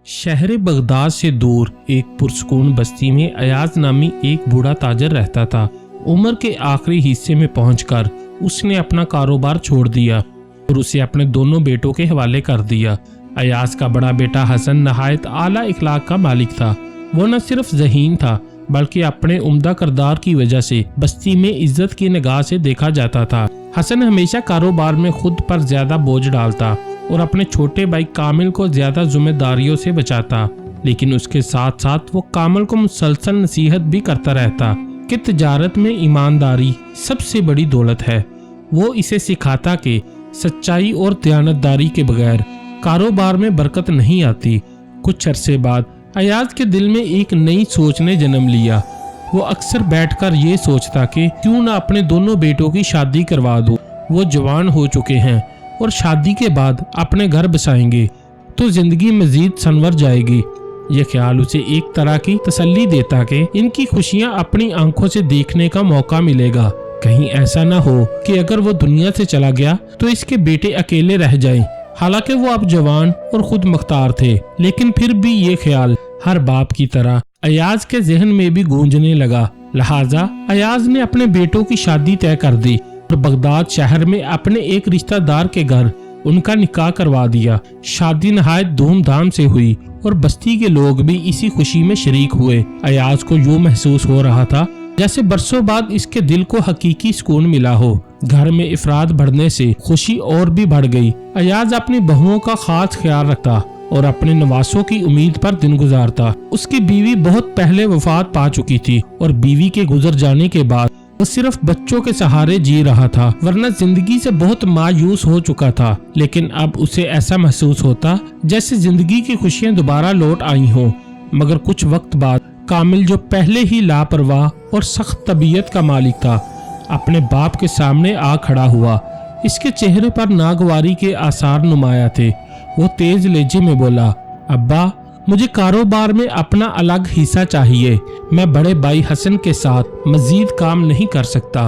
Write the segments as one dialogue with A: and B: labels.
A: शहर बगदाद से दूर एक पुरसकून बस्ती में अयाज नामी एक बूढ़ा ताजर रहता था। उम्र के आखिरी हिस्से में पहुंचकर उसने अपना कारोबार छोड़ दिया और उसे अपने दोनों बेटों के हवाले कर दिया। अयाज का बड़ा बेटा हसन नहायत आला इखलाक का मालिक था। वो न सिर्फ ज़हीन था बल्कि अपने उम्दा किरदार की वजह से बस्ती में इज्जत की निगाह से देखा जाता था। हसन हमेशा कारोबार में खुद पर ज्यादा बोझ डालता और अपने छोटे भाई कामिल को ज्यादा जिम्मेदारियों से बचाता, लेकिन उसके साथ साथ वो कामिल को मुसलसल नसीहत भी करता रहता कि तिजारत में ईमानदारी सबसे बड़ी दौलत है। वो इसे सिखाता कि सच्चाई और दयानतदारी के बगैर कारोबार में बरकत नहीं आती। कुछ अरसे बाद अयाज के दिल में एक नई सोच ने जन्म लिया। वो अक्सर बैठकर ये सोचता कि क्यों ना अपने दोनों बेटों की शादी करवा दूं। वो जवान हो चुके हैं और शादी के बाद अपने घर बसाएंगे तो जिंदगी मजीद संवर जाएगी। ये ख्याल उसे एक तरह की तसल्ली देता कि इनकी खुशियां अपनी आंखों से देखने का मौका मिलेगा। कहीं ऐसा ना हो कि अगर वो दुनिया से चला गया तो इसके बेटे अकेले रह जाएं। हालांकि वो अब जवान और खुद मुख्तार थे, लेकिन फिर भी ये ख्याल हर बाप की तरह अयाज के जहन में भी गूंजने लगा। लिहाजा अयाज ने अपने बेटों की शादी तय कर दी और बगदाद शहर में अपने एक रिश्तेदार के घर उनका निकाह करवा दिया। शादी नहायत धूमधाम से हुई और बस्ती के लोग भी इसी खुशी में शरीक हुए। अयाज को यूं महसूस हो रहा था जैसे बरसों बाद इसके दिल को हकीकी सुकून मिला हो। घर में इफराद बढ़ने से खुशी और भी बढ़ गई। अयाज अपनी बहुओं का खास ख्याल रखता और अपने नवासों की उम्मीद पर दिन गुजारता। उसकी बीवी बहुत पहले वफात पा चुकी थी और बीवी के गुजर जाने के बाद वो सिर्फ बच्चों के सहारे जी रहा था, वरना जिंदगी से बहुत मायूस हो चुका था। लेकिन अब उसे ऐसा महसूस होता जैसे जिंदगी की खुशियां दोबारा लौट आई हों। मगर कुछ वक्त बाद कामिल, जो पहले ही लापरवाह और सख्त तबीयत का मालिक था, अपने बाप के सामने आ खड़ा हुआ। इसके चेहरे पर नागवारी के आसार नुमाया थे। वो तेज लहजे में बोला, अब्बा, मुझे कारोबार में अपना अलग हिस्सा चाहिए। मैं बड़े भाई हसन के साथ मजीद काम नहीं कर सकता।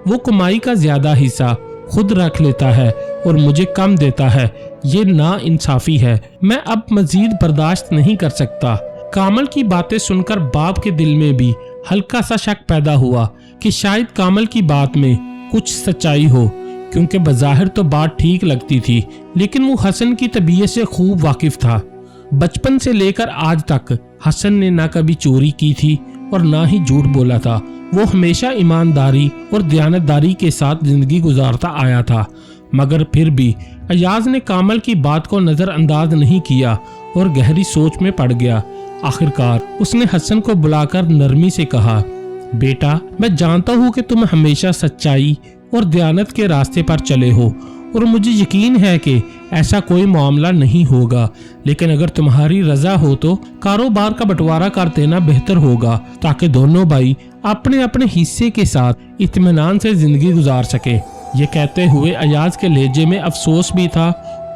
A: वो कमाई का ज्यादा हिस्सा खुद रख लेता है और मुझे कम देता है। ये ना इंसाफी है। मैं अब मजीद बर्दाश्त नहीं कर सकता। कामल की बातें सुनकर बाप के दिल में भी हल्का सा शक पैदा हुआ कि शायद कामल की बात में कुछ सच्चाई हो, क्योंकि बज़ाहिर तो बात ठीक लगती थी, लेकिन वो हसन की तबीयत से खूब वाकिफ था। बचपन से लेकर आज तक हसन ने ना कभी चोरी की थी और ना ही झूठ बोला था। वो हमेशा ईमानदारी और दयानतदारी के साथ जिंदगी गुजारता आया था। मगर फिर भी अयाज ने कामल की बात को नजरअंदाज नहीं किया और गहरी सोच में पड़ गया। आखिरकार उसने हसन को बुलाकर नरमी से कहा, बेटा, मैं जानता हूँ कि तुम हमेशा सच्चाई और दयानत के रास्ते पर चले हो और मुझे यकीन है कि ऐसा कोई मामला नहीं होगा, लेकिन अगर तुम्हारी रजा हो तो कारोबार का बंटवारा कर देना बेहतर होगा, ताकि दोनों भाई अपने अपने हिस्से के साथ इत्मीनान से जिंदगी गुजार सके। ये कहते हुए अयाज के लहजे में अफसोस भी था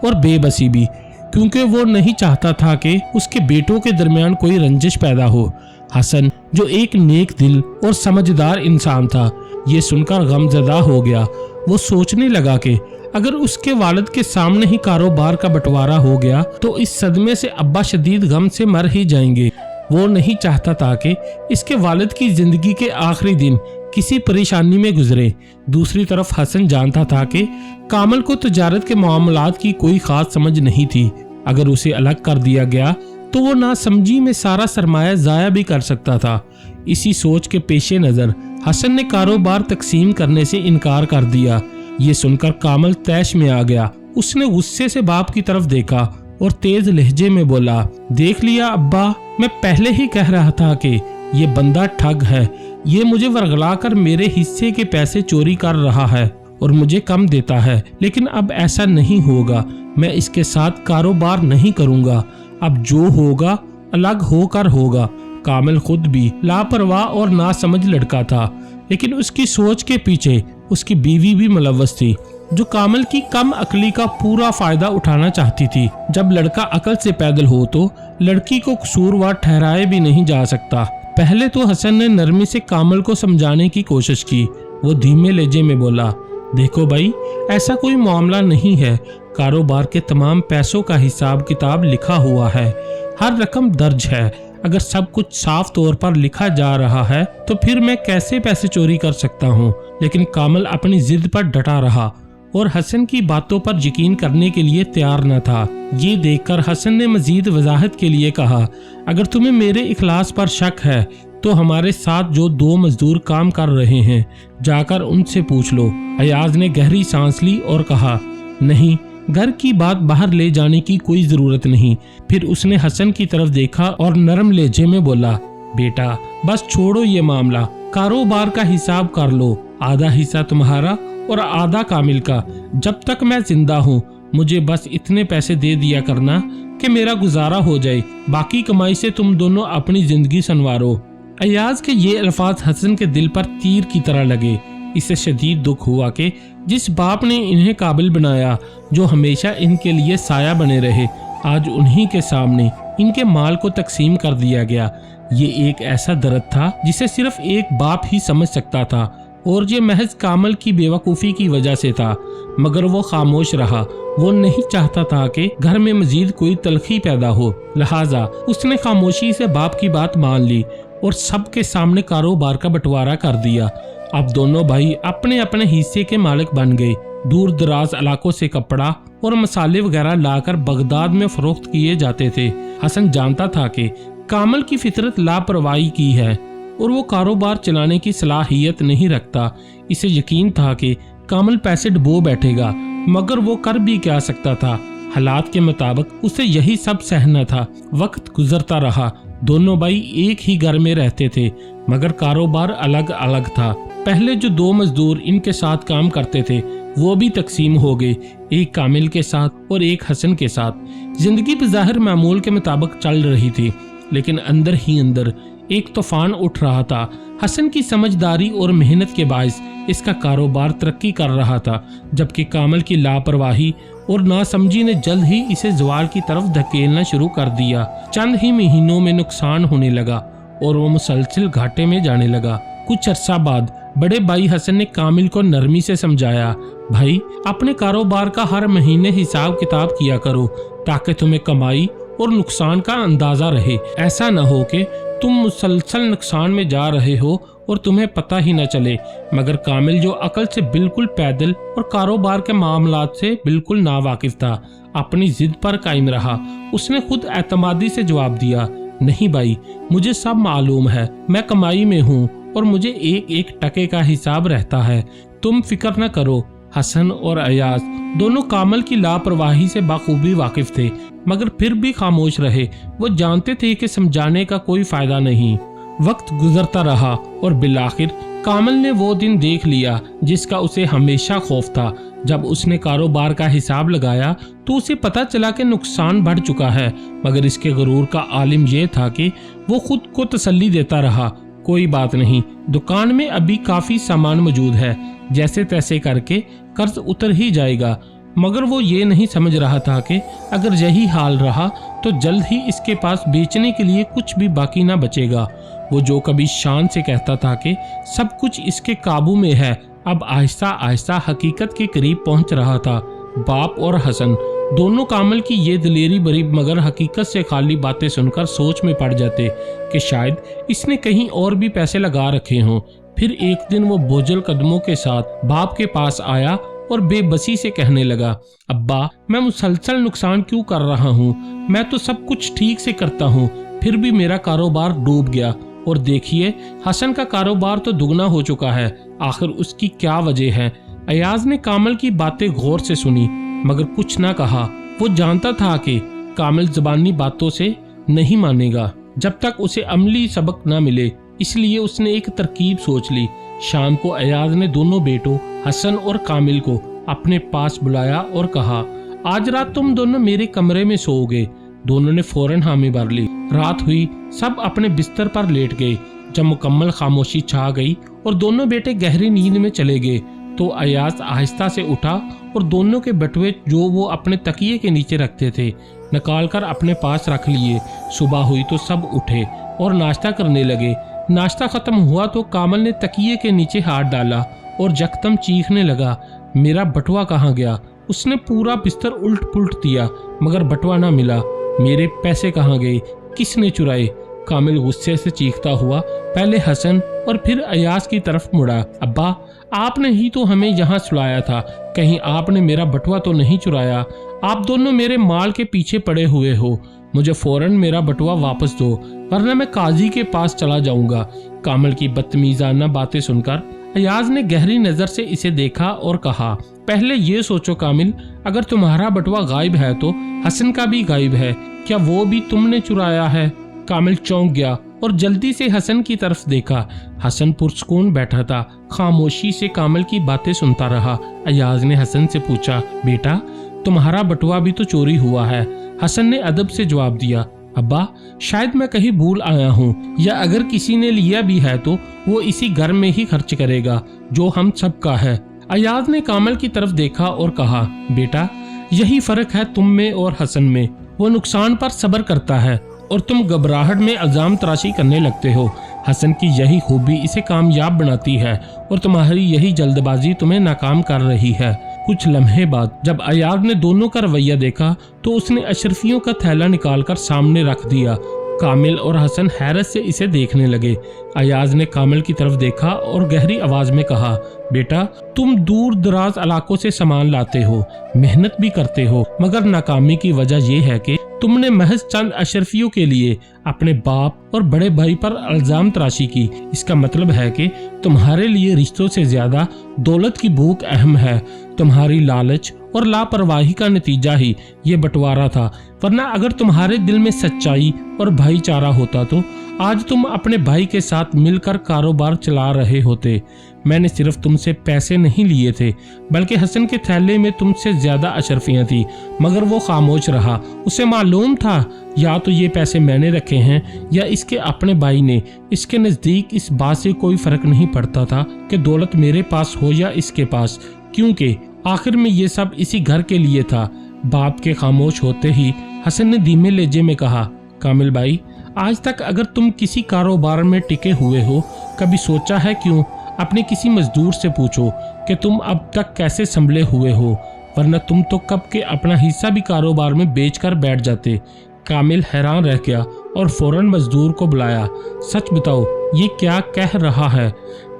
A: और बेबसी भी, क्योंकि वो नहीं चाहता था कि उसके बेटों के दरमियान कोई रंजिश पैदा हो। हसन, जो एक नेक दिल और समझदार इंसान था, ये सुनकर गमज़दा हो गया। वो सोचने लगा कि अगर उसके वालिद के सामने ही कारोबार का बंटवारा हो गया तो इस सदमे से अब्बा शदीद गम से मर ही जाएंगे। वो नहीं चाहता था कि इसके वालिद की जिंदगी के आखिरी दिन किसी परेशानी में गुजरे। दूसरी तरफ हसन जानता था कि कामल को तिजारत के मामलात की कोई खास समझ नहीं थी। अगर उसे अलग कर दिया गया तो वो नासमझी में सारा सरमाया जाया भी कर सकता था। इसी सोच के पेशे नजर हसन ने कारोबार तकसीम करने से इनकार कर दिया। ये सुनकर कामल तैश में आ गया। उसने गुस्से से बाप की तरफ देखा और तेज लहजे में बोला, देख लिया अब्बा, मैं पहले ही कह रहा था कि ये बंदा ठग है। ये मुझे वरगला कर मेरे हिस्से के पैसे चोरी कर रहा है और मुझे कम देता है, लेकिन अब ऐसा नहीं होगा। मैं इसके साथ कारोबार नहीं करूंगा। अब जो होगा अलग होकर होगा। कामिल खुद भी लापरवाह और नासमझ लड़का था, लेकिन उसकी सोच के पीछे उसकी बीवी भी मुलव्वस थी, जो कामिल की कम अकली का पूरा फायदा उठाना चाहती थी। जब लड़का अकल से पैदल हो तो लड़की को कसूरवार ठहराए भी नहीं जा सकता। पहले तो हसन ने नरमी से कामिल को समझाने की कोशिश की। वो धीमे लहजे में बोला, देखो भाई, ऐसा कोई मामला नहीं है। कारोबार के तमाम पैसों का हिसाब किताब लिखा हुआ है। हर रकम दर्ज है। अगर सब कुछ साफ तौर पर लिखा जा रहा है तो फिर मैं कैसे पैसे चोरी कर सकता हूँ। लेकिन कामल अपनी जिद पर डटा रहा और हसन की बातों पर यकीन करने के लिए तैयार न था। ये देखकर हसन ने मजीद वजाहत के लिए कहा, अगर तुम्हें मेरे इखलास पर शक है तो हमारे साथ जो 2 मजदूर काम कर रहे हैं जाकर उनसे पूछ लो। अयाज ने गहरी सांस ली और कहा, नहीं, घर की बात बाहर ले जाने की कोई जरूरत नहीं। फिर उसने हसन की तरफ देखा और नरम लहजे में बोला, बेटा बस छोड़ो ये मामला, कारोबार का हिसाब कर लो। आधा हिस्सा तुम्हारा और आधा कामिल का। जब तक मैं जिंदा हूँ मुझे बस इतने पैसे दे दिया करना कि मेरा गुजारा हो जाए, बाकी कमाई से तुम दोनों अपनी जिंदगी संवारो। अयाज के ये अल्फाज हसन के दिल पर तीर की तरह लगे। इसे शदीद दुख हुआ कि जिस बाप ने इन्हें काबिल बनाया, जो हमेशा इनके लिए साया बने रहे, आज उन्हीं के सामने इनके माल को तकसीम कर दिया गया। ये एक ऐसा दर्द था जिसे सिर्फ एक बाप ही समझ सकता था और ये महज कामल की बेवकूफ़ी की वजह से था। मगर वो खामोश रहा। वो नहीं चाहता था कि घर में मजीद कोई तलखी पैदा हो, लिहाजा उसने खामोशी से बाप की बात मान ली और सबके सामने कारोबार का बंटवारा कर दिया। अब दोनों भाई अपने अपने हिस्से के मालिक बन गए। दूर दराज इलाकों से कपड़ा और मसाले वगैरह लाकर बगदाद में फरोख्त किए जाते थे। हसन जानता था कि कामल की फितरत लापरवाही की है और वो कारोबार चलाने की सलाहियत नहीं रखता। इसे यकीन था कि कामल पैसे डुबो बैठेगा, मगर वो कर भी क्या सकता था। हालात के मुताबिक उसे यही सब सहना था। वक्त गुजरता रहा। दोनों भाई एक ही घर में रहते थे, मगर कारोबार अलग अलग था। पहले जो 2 मजदूर इनके साथ काम करते थे वो भी तकसीम हो गए, एक कामिल के साथ और एक हसन के साथ। जिंदगी बज़ाहिर मामूल के मुताबिक चल रही थी, लेकिन अंदर ही अंदर एक तूफान उठ रहा था। हसन की समझदारी और मेहनत के बायस इसका कारोबार तरक्की कर रहा था, जबकि कामल की लापरवाही और नासमझी ने जल्द ही इसे ज़वाल की तरफ धकेलना शुरू कर दिया। चंद ही महीनों में नुकसान होने लगा और वो मुसलसल घाटे में जाने लगा। कुछ अरसा बाद बड़े भाई हसन ने कामिल को नरमी से समझाया, भाई अपने कारोबार का हर महीने हिसाब किताब किया करो ताकि तुम्हें कमाई और नुकसान का अंदाजा रहे। ऐसा न हो कि तुम मुसलसल नुकसान में जा रहे हो और तुम्हें पता ही न चले। मगर कामिल, जो अकल से बिल्कुल पैदल और कारोबार के मामलात से बिल्कुल नावाकिफ था, अपनी जिद पर कायम रहा। उसने खुद एतमादी से जवाब दिया, नहीं भाई, मुझे सब मालूम है, मैं कमाई में हूँ और मुझे एक एक टके का हिसाब रहता है, तुम फिक्र न करो। हसन और अयाज दोनों कामल की लापरवाही से बाखूबी वाकिफ थे, मगर फिर भी खामोश रहे। वो जानते थे कि समझाने का कोई फायदा नहीं। वक्त गुजरता रहा और बिलाखिर कामल ने वो दिन देख लिया जिसका उसे हमेशा खौफ था। जब उसने कारोबार का हिसाब लगाया तो उसे पता चला कि नुकसान बढ़ चुका है, मगर इसके गुरूर का आलिम यह था कि वो खुद को तसल्ली देता रहा, कोई बात नहीं, दुकान में अभी काफी सामान मौजूद है, जैसे तैसे करके कर्ज उतर ही जाएगा। मगर वो ये नहीं समझ रहा था कि अगर यही हाल रहा तो जल्द ही इसके पास बेचने के लिए कुछ भी बाकी ना बचेगा। वो जो कभी शान से कहता था कि सब कुछ इसके काबू में है, अब आहिस्ता आहिस्ता हकीकत के करीब पहुंच रहा था। बाप और हसन दोनों कामल की ये दिलेरी भरी मगर हकीकत से खाली बातें सुनकर सोच में पड़ जाते कि शायद इसने कहीं और भी पैसे लगा रखे हों। फिर एक दिन वो बोझल कदमों के साथ बाप के पास आया और बेबसी से कहने लगा, अब्बा, मैं मुसलसल नुकसान क्यों कर रहा हूँ? मैं तो सब कुछ ठीक से करता हूँ, फिर भी मेरा कारोबार डूब गया। और देखिए, हसन का कारोबार तो दुगना हो चुका है, आखिर उसकी क्या वजह है? अयाज ने कामल की बातें गौर से सुनी, मगर कुछ ना कहा। वो जानता था कि कामल ज़बानी बातों से नहीं मानेगा जब तक उसे अमली सबक ना मिले, इसलिए उसने एक तरकीब सोच ली। शाम को अयाज ने दोनों बेटों हसन और कामिल को अपने पास बुलाया और कहा, आज रात तुम दोनों मेरे कमरे में सोओगे। दोनों ने फौरन हामी भर ली। रात हुई, सब अपने बिस्तर पर लेट गए। जब मुकम्मल खामोशी छा गई और दोनों बेटे गहरी नींद में चले गए तो अयाज आहिस्ता से उठा और दोनों के बटुए जो वो अपने तकिए के नीचे रखते थे निकाल कर अपने पास रख लिए। सुबह हुई तो सब उठे और नाश्ता करने लगे। नाश्ता खत्म हुआ तो कामल ने तकिए के नीचे हाथ डाला और जख्तम चीखने लगा, मेरा बटुआ कहाँ गया? उसने पूरा बिस्तर उल्ट पुल्ट दिया, मगर बटुआ ना मिला। मेरे पैसे कहाँ गए, किसने चुराए? कामिल गुस्से से चीखता हुआ पहले हसन और फिर अयाज की तरफ मुड़ा। अब्बा, आपने ही तो हमें यहाँ सुलाया था, कहीं आपने मेरा बटुआ तो नहीं चुराया? आप दोनों मेरे माल के पीछे पड़े हुए हो, मुझे फौरन मेरा बटुआ वापस दो वरना मैं काजी के पास चला जाऊंगा। कामिल की बदतमीजाना बातें सुनकर अयाज ने गहरी नजर से इसे देखा और कहा, पहले ये सोचो कामिल, अगर तुम्हारा बटुआ गायब है तो हसन का भी गायब है, क्या वो भी तुमने चुराया है? कामिल चौंक गया और जल्दी से हसन की तरफ देखा। हसन पुरसकून बैठा था, खामोशी से कामिल की बातें सुनता रहा। अयाज ने हसन से पूछा, बेटा तुम्हारा बटुआ भी तो चोरी हुआ है? हसन ने अदब से जवाब दिया, अब्बा शायद मैं कहीं भूल आया हूँ, या अगर किसी ने लिया भी है तो वो इसी घर में ही खर्च करेगा जो हम सबका है। अयाज ने कामिल की तरफ देखा और कहा, बेटा यही फर्क है तुम में और हसन में, वो नुकसान पर सब्र करता है और तुम घबराहट में इल्जाम तराशी करने लगते हो। हसन की यही खूबी इसे कामयाब बनाती है और तुम्हारी यही जल्दबाजी तुम्हें नाकाम कर रही है। कुछ लम्हे बाद जब अयाज ने दोनों का रवैया देखा तो उसने अशरफियों का थैला निकालकर सामने रख दिया। कामिल और हसन हैरत से इसे देखने लगे। अयाज ने कामिल की तरफ देखा और गहरी आवाज में कहा, बेटा तुम दूर दराज इलाकों से सामान लाते हो, मेहनत भी करते हो, मगर नाकामी की वजह यह है कि तुमने महज चंद अशरफियों के लिए अपने बाप और बड़े भाई पर इल्जाम तराशी की। इसका मतलब है कि तुम्हारे लिए रिश्तों से ज्यादा दौलत की भूख अहम है। तुम्हारी लालच और लापरवाही का नतीजा ही ये बंटवारा था, वरना अगर तुम्हारे दिल में सच्चाई और भाईचारा होता तो आज तुम अपने भाई के साथ मिलकर कारोबार चला रहे होते। मैंने सिर्फ तुमसे पैसे नहीं लिए थे, बल्कि हसन के थैले में तुमसे ज्यादा अशरफियां थी, मगर वो खामोश रहा। उसे मालूम था या तो ये पैसे मैंने रखे हैं या इसके अपने भाई ने। इसके नजदीक इस बात से कोई फर्क नहीं पड़ता था कि दौलत मेरे पास हो या इसके पास, क्योंकि आखिर में ये सब इसी घर के लिए था। बाप के खामोश होते ही हसन ने धीमे लहजे में कहा, कामिल भाई, आज तक अगर तुम किसी कारोबार में टिके हुए हो, कभी सोचा है क्यों? अपने किसी मजदूर से पूछो कि तुम अब तक कैसे संभले हुए हो, वरना तुम तो कब के अपना हिस्सा भी कारोबार में बेचकर बैठ जाते। कामिल हैरान रह गया और फौरन मजदूर को बुलाया। सच बताओ ये क्या कह रहा है?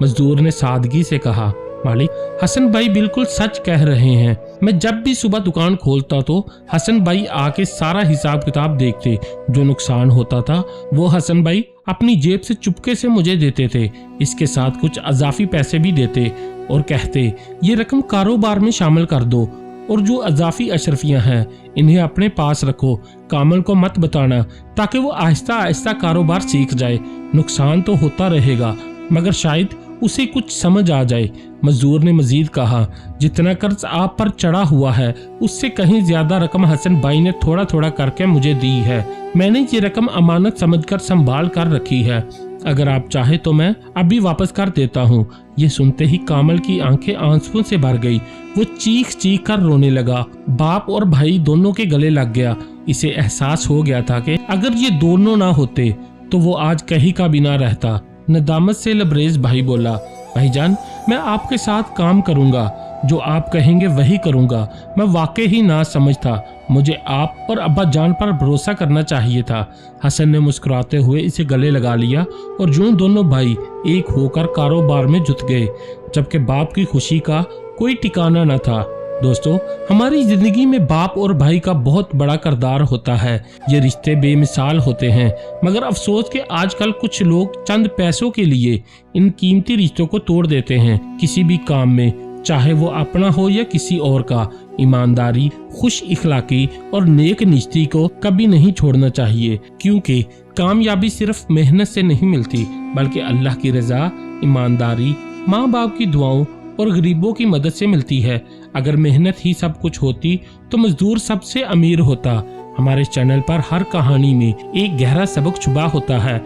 A: मजदूर ने सादगी से कहा, मालिक, हसन भाई बिल्कुल सच कह रहे हैं। मैं जब भी सुबह दुकान खोलता तो हसन भाई आके सारा हिसाब किताब देखते। जो नुकसान होता था वो हसन भाई अपनी जेब से चुपके से मुझे देते थे। इसके साथ कुछ अजाफी पैसे भी देते और कहते, ये रकम कारोबार में शामिल कर दो, और जो अजाफी अशरफियां हैं इन्हें अपने पास रखो, कामिल को मत बताना, ताकि वो आहिस्ता आहिस्ता कारोबार सीख जाए। नुकसान तो होता रहेगा मगर शायद उसे कुछ समझ आ जाए। मजदूर ने मजीद कहा, जितना कर्ज आप पर चढ़ा हुआ है उससे कहीं ज्यादा रकम हसन भाई ने थोड़ा थोड़ा करके मुझे दी है। मैंने ये रकम अमानत समझकर संभाल कर रखी है, अगर आप चाहे तो मैं अभी वापस कर देता हूँ। ये सुनते ही कामिल की आंखें आंसुओं से भर गई। वो चीख चीख कर रोने लगा। बाप और भाई दोनों के गले लग गया। इसे एहसास हो गया था कि अगर ये दोनों ना होते तो वो आज कहीं का भी ना रहता। नदामत से लबरेज भाई बोला, भाईजान मैं आपके साथ काम करूंगा, जो आप कहेंगे वही करूंगा। मैं वाकई ही ना समझ था, मुझे आप और अब्बा जान पर भरोसा करना चाहिए था। हसन ने मुस्कुराते हुए इसे गले लगा लिया और यूं दोनों भाई एक होकर कारोबार में जुट गए, जबकि बाप की खुशी का कोई ठिकाना न था। दोस्तों, हमारी जिंदगी में बाप और भाई का बहुत बड़ा किरदार होता है। ये रिश्ते बेमिसाल होते हैं, मगर अफसोस कि आजकल कुछ लोग चंद पैसों के लिए इन कीमती रिश्तों को तोड़ देते हैं। किसी भी काम में, चाहे वो अपना हो या किसी और का, ईमानदारी, खुश इखलाकी और नेक नियति को कभी नहीं छोड़ना चाहिए, क्योंकि कामयाबी सिर्फ मेहनत से नहीं मिलती, बल्कि अल्लाह की रजा, ईमानदारी, माँ बाप की दुआओं और गरीबों की मदद से मिलती है। अगर मेहनत ही सब कुछ होती तो मजदूर सबसे अमीर होता। हमारे चैनल पर हर कहानी में एक गहरा सबक छुपा होता है।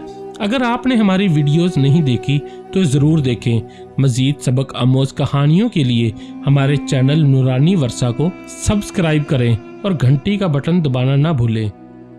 A: अगर आपने हमारी वीडियोस नहीं देखी तो ज़रूर देखें। मज़ीद सबक आमोज़ कहानियों के लिए हमारे चैनल नूरानी वर्षा को सब्सक्राइब करें और घंटी का बटन दबाना ना भूलें।